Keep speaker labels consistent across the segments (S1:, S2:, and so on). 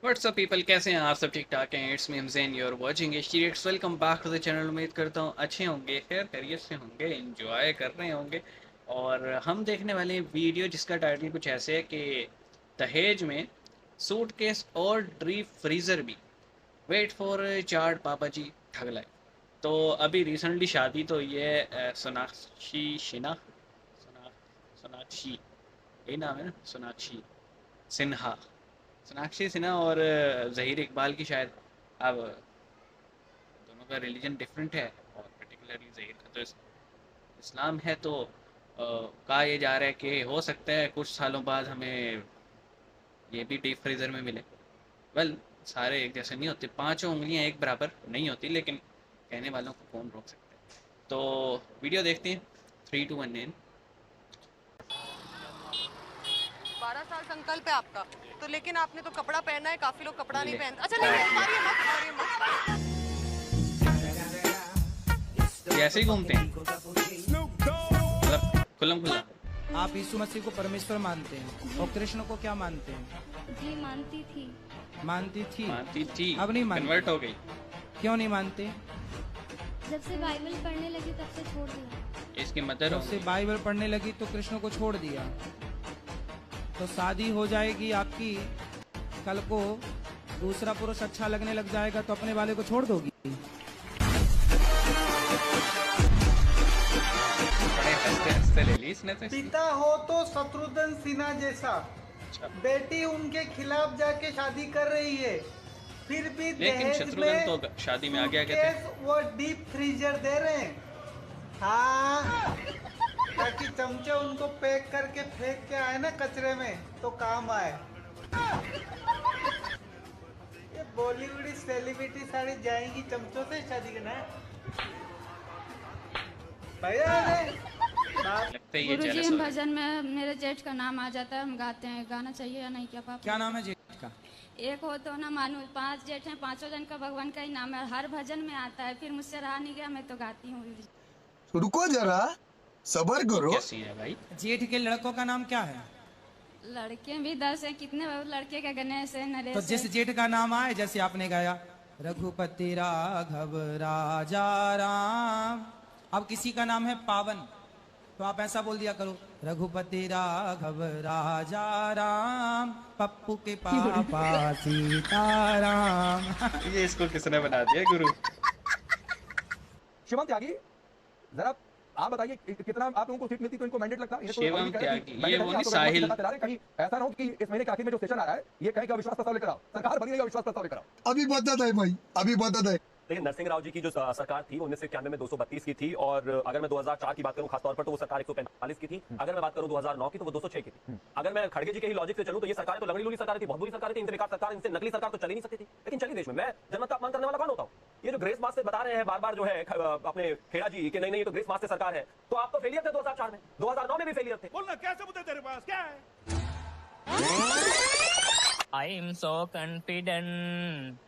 S1: WhatsApp people, कैसे हैं आप सब? ठीक ठाक हैं? It's me Hamzain, you are watching HTX. Welcome back to the channel. उम्मीद करता हूँ अच्छे होंगे, खैर खैरियत से होंगे, एंजॉय कर रहे होंगे। और हम देखने वाले हैं वीडियो जिसका टाइटल कुछ ऐसे है कि दहेज में सूटकेस और डीप फ्रीज़र भी, वेट फॉर चार्ट पापा जी ठग लाए। तो अभी रिसेंटली शादी तो ये सोनाक्षी सिन्हा, सोनाक्षी, यही नाम है ना, सोनाक्षी सिन्हा, सोनाक्षी सिन्हा और ज़हीर इकबाल की शायद। अब दोनों का रिलीजन डिफरेंट है और पर्टिकुलरली ज़हीर का तो इस्लाम है। तो कहा यह जा रहा है कि हो सकता है कुछ सालों बाद हमें ये भी डीप फ्रीज़र में मिले। वेल, सारे एक जैसे नहीं होते, पांचों उंगलियां एक बराबर नहीं होती, लेकिन कहने वालों को कौन रोक सकता है। तो वीडियो देखते हैं। 3, 2, 1 इन।
S2: 12 साल संकल्प है आपका, तो लेकिन आपने तो कपड़ा पहना है, काफी लोग कपड़ा नहीं पहनते। अच्छा नहीं, मारिए मत, मारिए मत।
S1: ये ऐसे ही घूमते हैं, मतलब खुल्लम खुल्ला।
S3: आप यीशु मसीह को परमेश्वर मानते हैं और कृष्ण को क्या मानते हैं?
S4: जी मानती थी।
S3: मानती थी,
S1: मानती थी,
S3: अब नहीं मानती।
S1: कन्वर्ट हो गई।
S3: क्यों नहीं मानते?
S4: जब से बाइबल पढ़ने लगी तब से छोड़ दिया।
S1: इसकी मदर
S3: जब से बाइबल पढ़ने लगी तो कृष्ण को छोड़ दिया। तो शादी हो जाएगी आपकी, कल को दूसरा पुरुष अच्छा लगने लग जाएगा तो अपने वाले को छोड़ दोगी?
S1: बड़े हंसते हंसते ले ली इसने तो।
S5: पिता हो तो शत्रुघ्न सिन्हा जैसा, बेटी उनके खिलाफ जाके शादी कर रही है, फिर भी
S1: लेकिन
S5: दहेज
S1: शत्रुघ्न
S5: में
S1: तो शादी में आ गया कहते हैं।
S5: सूटकेस वो डीप फ्रीजर दे रहे हैं। हाँ, ताकि चमचे उनको पैक करके फेंक के आए ना कचरे में तो काम आए। ये बॉलीवुड सेलिब्रिटी सारी जाएंगी चमचों से शादी करना है भैया।
S1: लगता है ये
S4: गुरुजी,
S1: jealous
S4: हम
S1: हो रहे हैं।
S4: भजन में मेरे जेठ का नाम आ जाता है, हम गाते हैं। गाना चाहिए या नहीं क्या पापा?
S3: क्या नाम है जेठ का?
S4: एक हो तो ना मानो, 5 जेठ हैं, पांचों जन का भगवान का ही नाम है, हर भजन में आता है। फिर मुझसे रहा नहीं गया, मैं तो गाती हूँ।
S6: रुको जरा, सबर करो।
S1: कैसी है भाई?
S3: जेठ के लड़कों का नाम क्या है?
S4: लड़के भी 10 हैं। कितने लड़के का? गणेश है, नरेश
S3: तो
S4: है।
S3: जिस जेठ का नाम आए, जैसे आपने गाया रघुपति राघव राजा राम, अब किसी का नाम है पावन, तो आप ऐसा बोल दिया करो, रघुपति राघव राजा राम, पप्पू के पापा सीताराम।
S1: ये इसको किसने बना दिया गुरु?
S7: शिवम त्यागी, जरा आप बताइए कितना आप लोगों को सीट मिलती तो इनको मैंडेट लगता?
S1: शिवम त्यागी, ये वो नहीं साहिल।
S7: कहीं ऐसा ना हो कि इस महीने के आखिर में जो सेशन आ रहा है ये कहीं का विश्वास प्रस्ताव लेकर आओ, सरकार बनी नहीं, विश्वास प्रस्ताव लेकर आओ।
S6: अभी बदत है भाई, अभी बदत है।
S8: लेकिन नरसिंह राव जी की जो सरकार थी 1991 में 232 की थी, और अगर मैं 2004 की बात करूं खासतौर पर तो वो सरकार 145 की थी। अगर मैं बात करूं 2009 की तो वो 206 की थी। अगर मैं खड़गे जी के ही लॉजिक से चलूं तो ये सरकार तो लंगड़ी लूली सरकार थी, बहुत बुरी सरकार थी, इनसे बेकार सरकार, इनसे नकली सरकार तो चल ही नहीं सकती थी। लेकिन चलिए देश में मैं जन्मत का अपमान करने वाला कौन होता हूं? ये जो ग्रेस मार्क्स से बता रहे हैं बार बार जो है अपने खेड़ा जी कि नहीं नहीं ये तो ग्रेस मार्क्स से सरकार है, तो आप तो फेलियर थे 2004 में, 2009 में भी फेलियर थे।
S9: बोलना क्या सबूत है तेरे पास, क्या है?
S10: I am so confident.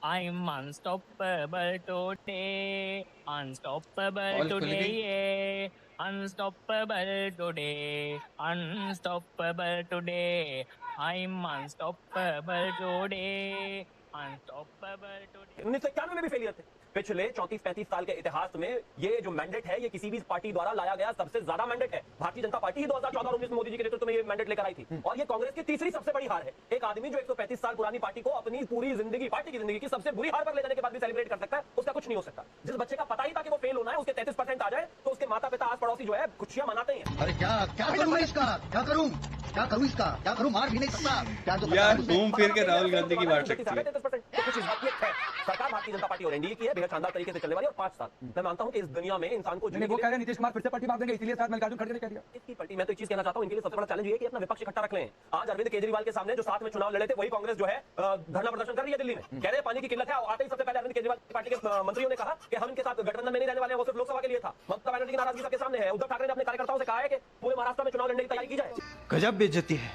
S10: I'm unstoppable today. Unstoppable
S1: All खुल
S10: today.
S1: गई।
S10: Yeah. Unstoppable today. Unstoppable today. I'm unstoppable today. Unstoppable today.
S8: 1991 में भी फेलियर थे। पिछले 34-35 साल के इतिहास में ये जो मैंडेट है ये किसी भी पार्टी द्वारा लाया गया सबसे ज्यादा मैंडेट है। भारतीय जनता पार्टी ही 2014 और 19 में मोदी जी के नेतृत्व में ये मैंडेट लेकर आई थी, और ये कांग्रेस की तीसरी सबसे बड़ी हार है। एक आदमी जो 135 साल पुरानी पार्टी को अपनी पूरी जिंदगी, पार्टी की जिंदगी की सबसे बुरी हार पर ले जाने के बाद भी सेलिब्रेट कर सकता है, उसका कुछ नहीं हो सकता। जिस बच्चे का पता ही था कि वो फेल होना है, उसके 33% आ जाए तो उसके माता पिता आस पड़ोसी जो है खुशियां मनाते हैं।
S6: अरे क्या क्या करूं मैं इसका, क्या करूं, क्या करूं इसका, क्या करूं? मार भी नहीं सकता क्या? तो
S1: यार घूम फिर के राहुल गांधी की बात सकती है।
S8: 33% तो कुछ इस बात की है। सरकार भारतीय जनता पार्टी और एनडीए की है, बेहद शानदार तरीके से चलने वाली, और 5 साल मैं मानता हूं कि इस दुनिया में इंसान को
S7: वो कह रहे हैं नीतीश कुमार फिर से पार्टी मार देंगे, इसलिए शायद मल्लिकार्जुन खड़गे ने कह दिया।
S8: इसकी पार्टी मैं तो एक चीज कहना चाहता हूं, इनके लिए सबसे बड़ा चैलेंज ये है कि अपना विपक्ष इकट्ठा रख लें। आज अरविंद केजरीवाल के सामने जो साथ में चुनाव लड़े थे वही कांग्रेस जो है धरना प्रदर्शन कर रही है दिल्ली में, कह रहे हैं पानी की किल्लत है। आते ही सबसे पहले अरविंद केजरीवाल पार्टी के मंत्रियों ने कहा कि हम इनके साथ गठबंधन में नहीं रहने वाले हैं, वो सिर्फ लोकसभा के लिए था। ममता बनर्जी की नाराजगी सबके सामने है। उद्धव ठाकरे ने अपने कार्यकर्ताओं से कहा है कि पूरे महाराष्ट्र में चुनाव लड़ने की तैयारी की जाए।
S3: गजब बेइज्जती है।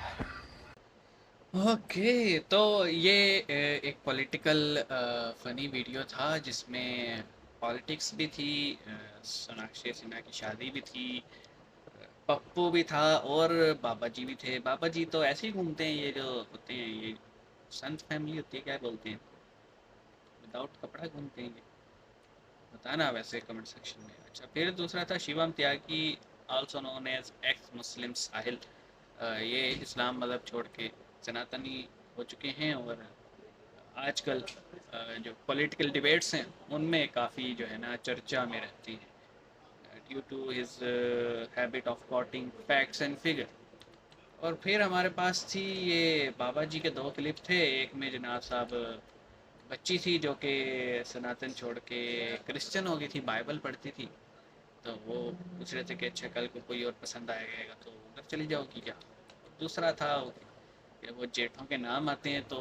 S1: ओके, तो ये एक पॉलिटिकल फनी वीडियो था जिसमें पॉलिटिक्स भी थी, सोनाक्षी सिन्हा की शादी भी थी, पप्पू भी था और बाबा जी भी थे। बाबा जी तो ऐसे ही घूमते हैं, ये जो होते हैं ये संत फैमिली होती है, क्या बोलते हैं, विदाउट कपड़ा घूमते हैं ये, बताना वैसे कमेंट सेक्शन में। अच्छा, फिर दूसरा था Shivam Tyagi, also known as ex Muslim Sahil. ये इस्लाम मज़हब छोड़ के सनातनी हो चुके हैं और आजकल जो पॉलिटिकल डिबेट्स हैं उनमें काफ़ी जो है ना चर्चा में रहती हैं, due to his habit of quoting facts and figure. और फिर हमारे पास थी ये बाबा जी के 2 क्लिप थे। एक में जनाब साहब बच्ची थी जो कि सनातन छोड़ के क्रिश्चियन हो गई थी, बाइबल पढ़ती थी, तो वो पूछ रहे थे कि अच्छा कल को कोई और पसंद आएगा तो उधर चली जाओगी क्या। दूसरा था कि वो जेठों के नाम आते हैं, तो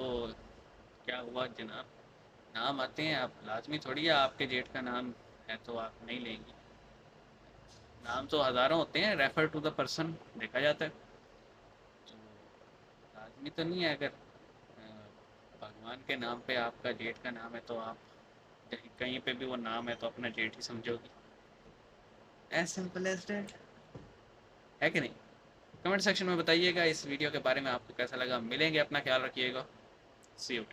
S1: क्या हुआ जनाब, नाम आते हैं, आप लाजमी थोड़ी है आपके जेठ का नाम है तो आप नहीं लेंगी। नाम तो हज़ारों होते हैं, रेफर टू द पर्सन देखा जाता है, तो लाजमी तो नहीं है। अगर भगवान के नाम पे आपका जेठ का नाम है तो आप कहीं पे भी वो नाम है तो अपना जेठ ही समझोगी। एज सिंपल एज दैट, है कि नहीं। कमेंट सेक्शन में बताइएगा इस वीडियो के बारे में आपको कैसा लगा। मिलेंगे, अपना ख्याल रखिएगा, सी यू।